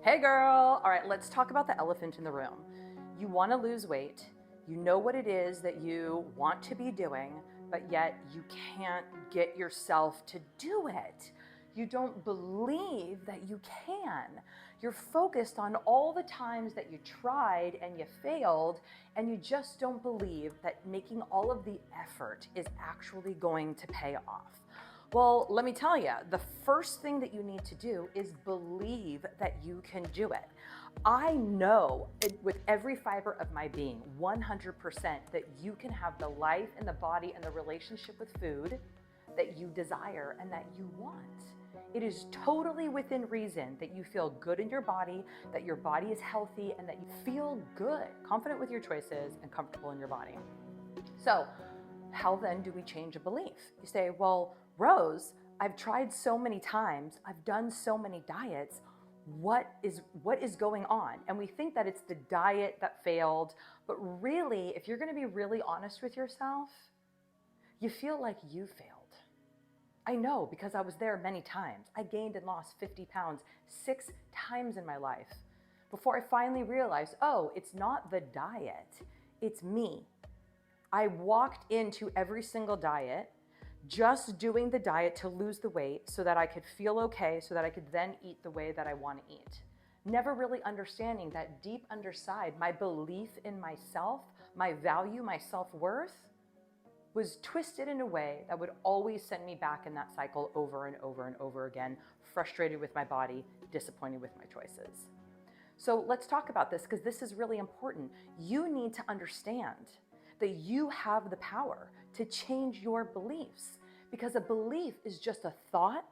Hey girl! All right, let's talk about the elephant in the room. You want to lose weight. You know what it is that you want to be doing, but yet you can't get yourself to do it. You don't believe that you can. You're focused on all the times that you tried and you failed, and you just don't believe that making all of the effort is actually going to pay off. Well, let me tell you, the first thing that you need to do is believe that you can do it. I know with every fiber of my being, 100%, that you can have the life and the body and the relationship with food that you desire and that you want. It is totally within reason that you feel good in your body, that your body is healthy, and that you feel good, confident with your choices, and comfortable in your body. So, how then do we change a belief? You say, well, Rose, I've tried so many times, I've done so many diets, what is going on? And we think that it's the diet that failed, but really, if you're gonna be really honest with yourself, you feel like you failed. I know, because I was there many times. I gained and lost 50 pounds 6 times in my life before I finally realized, oh, it's not the diet, it's me. I walked into every single diet just doing the diet to lose the weight so that I could feel okay, so that I could then eat the way that I want to eat. Never really understanding that deep underside, my belief in myself, my value, my self-worth was twisted in a way that would always send me back in that cycle over and over and over again, frustrated with my body, disappointed with my choices. So let's talk about this, because this is really important. You need to understand that you have the power to change your beliefs, because a belief is just a thought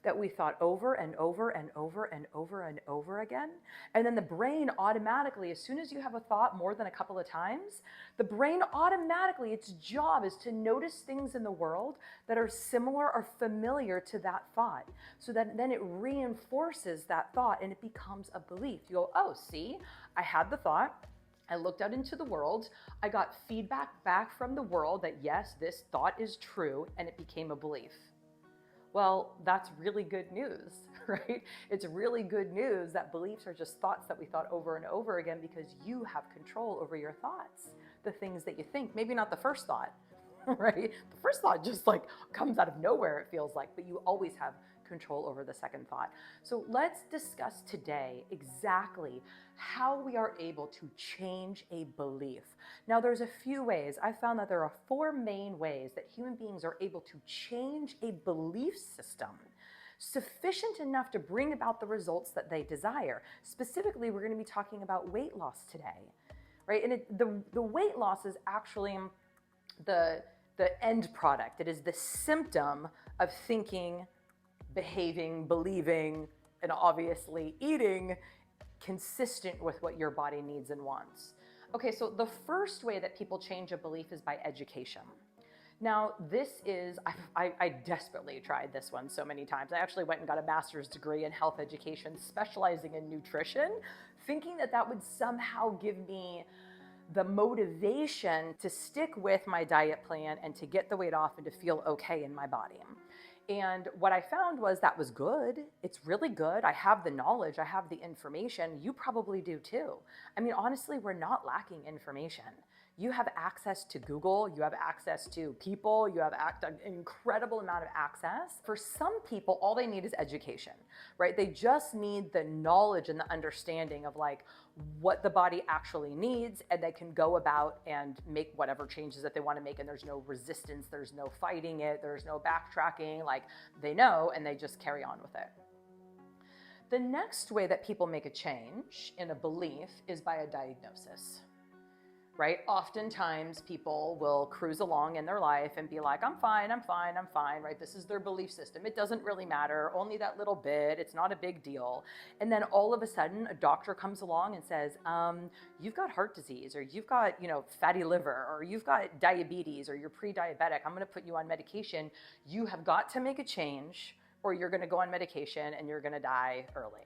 that we thought over and over and over and over and over again. And then the brain automatically, as soon as you have a thought more than a couple of times, the brain automatically, its job is to notice things in the world that are similar or familiar to that thought. So that then it reinforces that thought and it becomes a belief. You go, oh, see, I had the thought. I looked out into the world, I got feedback back from the world that yes, this thought is true, and it became a belief. Well, that's really good news, right? It's really good news that beliefs are just thoughts that we thought over and over again, because you have control over your thoughts, the things that you think. Maybe not the first thought, right? The first thought just like comes out of nowhere, it feels like, but you always have control over the second thought. So let's discuss today exactly how we are able to change a belief. Now, there's a few ways. I found that there are 4 main ways that human beings are able to change a belief system sufficient enough to bring about the results that they desire. Specifically, we're going to be talking about weight loss today, right? And the weight loss is actually the end product. It is the symptom of thinking, behaving, believing, and obviously eating consistent with what your body needs and wants. Okay, so the first way that people change a belief is by education. Now, this is, I desperately tried this one so many times. I actually went and got a master's degree in health education, specializing in nutrition, thinking that that would somehow give me the motivation to stick with my diet plan and to get the weight off and to feel okay in my body. And what I found was that was good. It's really good. I have the knowledge. I have the information. You probably do too. I mean, honestly, we're not lacking information. You have access to Google. You have access to people. You have an incredible amount of access. For some people, all they need is education, right? They just need the knowledge and the understanding of like what the body actually needs, and they can go about and make whatever changes that they want to make, and there's no resistance, there's no fighting it, there's no backtracking. Like, they know and they just carry on with it. The next way that people make a change in a belief is by a diagnosis, right? Oftentimes people will cruise along in their life and be like, I'm fine, right? This is their belief system. It doesn't really matter, only that little bit, it's not a big deal. And then all of a sudden a doctor comes along and says, you've got heart disease, or you've got, fatty liver, or you've got diabetes, or you're pre-diabetic. I'm gonna put you on medication. You have got to make a change, or you're gonna go on medication and you're gonna die early.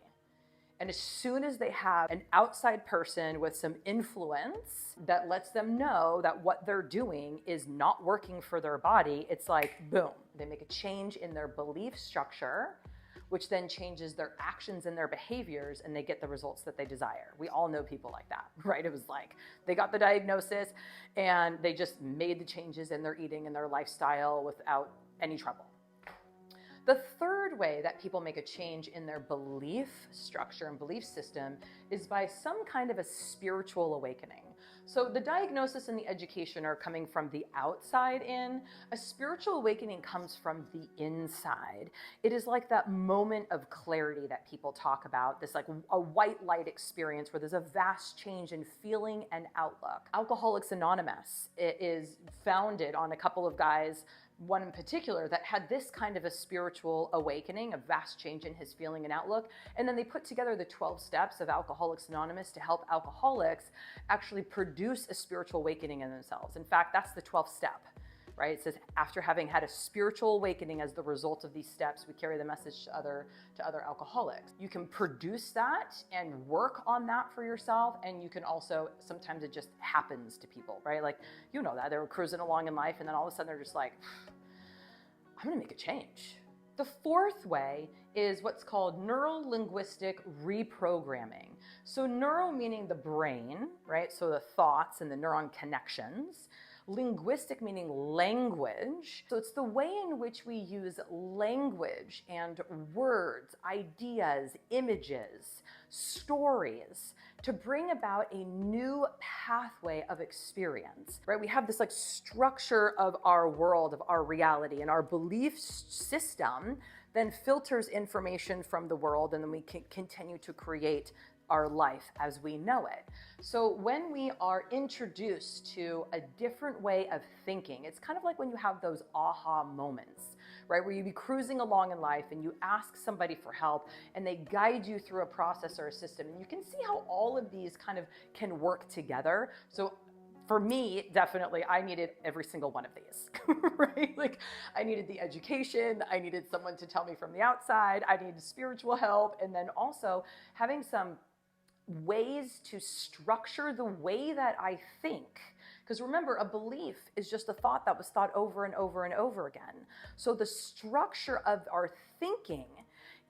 And as soon as they have an outside person with some influence that lets them know that what they're doing is not working for their body, it's like, boom, they make a change in their belief structure, which then changes their actions and their behaviors, and they get the results that they desire. We all know people like that, right? It was like they got the diagnosis and they just made the changes in their eating and their lifestyle without any trouble. The third way that people make a change in their belief structure and belief system is by some kind of a spiritual awakening. So the diagnosis and the education are coming from the outside in. A spiritual awakening comes from the inside. It is like that moment of clarity that people talk about, this like a white light experience where there's a vast change in feeling and outlook. Alcoholics Anonymous is founded on a couple of guys, one in particular that had this kind of a spiritual awakening, a vast change in his feeling and outlook. And then they put together the 12 steps of Alcoholics Anonymous to help alcoholics actually produce a spiritual awakening in themselves. In fact, that's the 12th step, right? It says, after having had a spiritual awakening as the result of these steps, we carry the message to other alcoholics. You can produce that and work on that for yourself. And you can also, sometimes it just happens to people, right? Like, you know that they were cruising along in life and then all of a sudden they're just like, I'm gonna make a change. The fourth way is what's called neuro-linguistic reprogramming. So neuro meaning the brain, right? So the thoughts and the neuron connections. Linguistic meaning language. So it's the way in which we use language and words, ideas, images, stories to bring about a new pathway of experience, right? We have this like structure of our world, of our reality, and our belief system then filters information from the world, and then we can continue to create our life as we know it. So when we are introduced to a different way of thinking, it's kind of like when you have those aha moments, right? Where you be cruising along in life and you ask somebody for help and they guide you through a process or a system. And you can see how all of these kind of can work together. So for me, definitely, I needed every single one of these, right? Like I needed the education, I needed someone to tell me from the outside, I needed spiritual help, and then also having some ways to structure the way that I think. Because remember, a belief is just a thought that was thought over and over and over again. So the structure of our thinking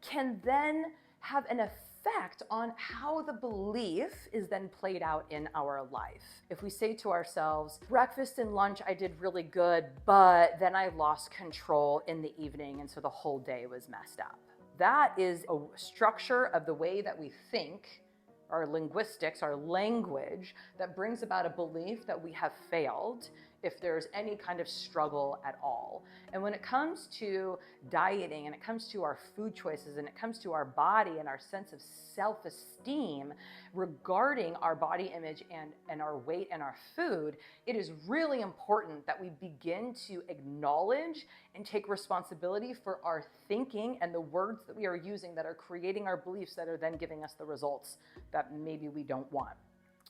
can then have an effect on how the belief is then played out in our life. If we say to ourselves, breakfast and lunch I did really good, but then I lost control in the evening and so the whole day was messed up. That is a structure of the way that we think, our linguistics, our language, that brings about a belief that we have failed if there's any kind of struggle at all. And when it comes to dieting and it comes to our food choices and it comes to our body and our sense of self-esteem regarding our body image and our weight and our food, it is really important that we begin to acknowledge and take responsibility for our thinking and the words that we are using that are creating our beliefs that are then giving us the results that maybe we don't want.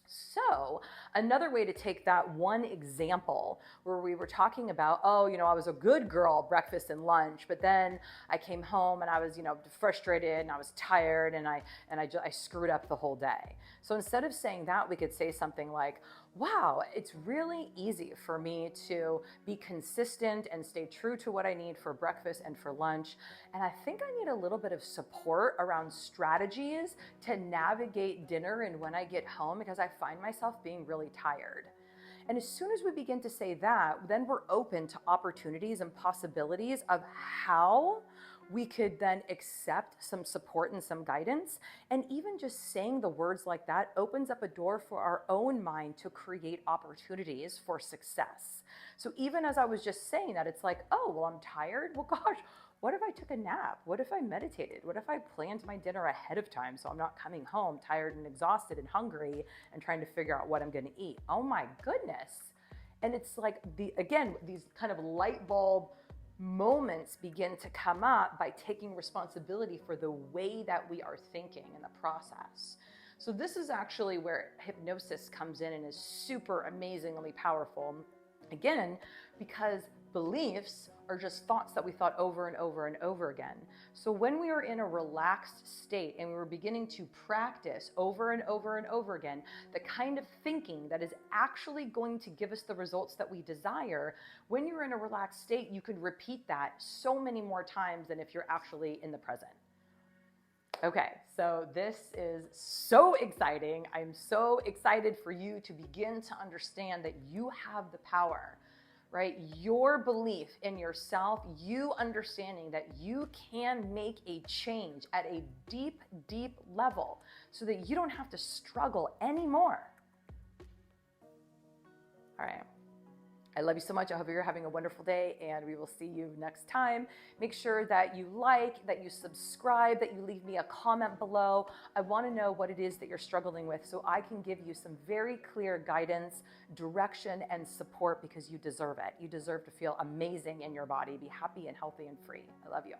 So another way to take that one example where we were talking about, oh, I was a good girl, breakfast and lunch, but then I came home and I was, frustrated and I was tired and I screwed up the whole day. So instead of saying that, we could say something like, wow, it's really easy for me to be consistent and stay true to what I need for breakfast and for lunch. And I think I need a little bit of support around strategies to navigate dinner and when I get home because I find myself being really tired. And as soon as we begin to say that, then we're open to opportunities and possibilities of how we could then accept some support and some guidance. And even just saying the words like that opens up a door for our own mind to create opportunities for success. So even as I was just saying that, it's like, oh, well, I'm tired. Well, gosh, what if I took a nap? What if I meditated? What if I planned my dinner ahead of time so I'm not coming home tired and exhausted and hungry and trying to figure out what I'm going to eat? Oh my goodness. And it's like, these kind of light bulb moments begin to come up by taking responsibility for the way that we are thinking in the process. So this is actually where hypnosis comes in and is super amazingly powerful. Again, because beliefs are just thoughts that we thought over and over and over again. So when we are in a relaxed state and we were beginning to practice over and over and over again, the kind of thinking that is actually going to give us the results that we desire, when you're in a relaxed state, you could repeat that so many more times than if you're actually in the present. Okay, so this is so exciting. I'm so excited for you to begin to understand that you have the power, right? Your belief in yourself, you understanding that you can make a change at a deep, deep level so that you don't have to struggle anymore. All right. I love you so much. I hope you're having a wonderful day, and we will see you next time. Make sure that you like, that you subscribe, that you leave me a comment below. I want to know what it is that you're struggling with so I can give you some very clear guidance, direction, and support, because you deserve it. You deserve to feel amazing in your body, be happy and healthy and free. I love you.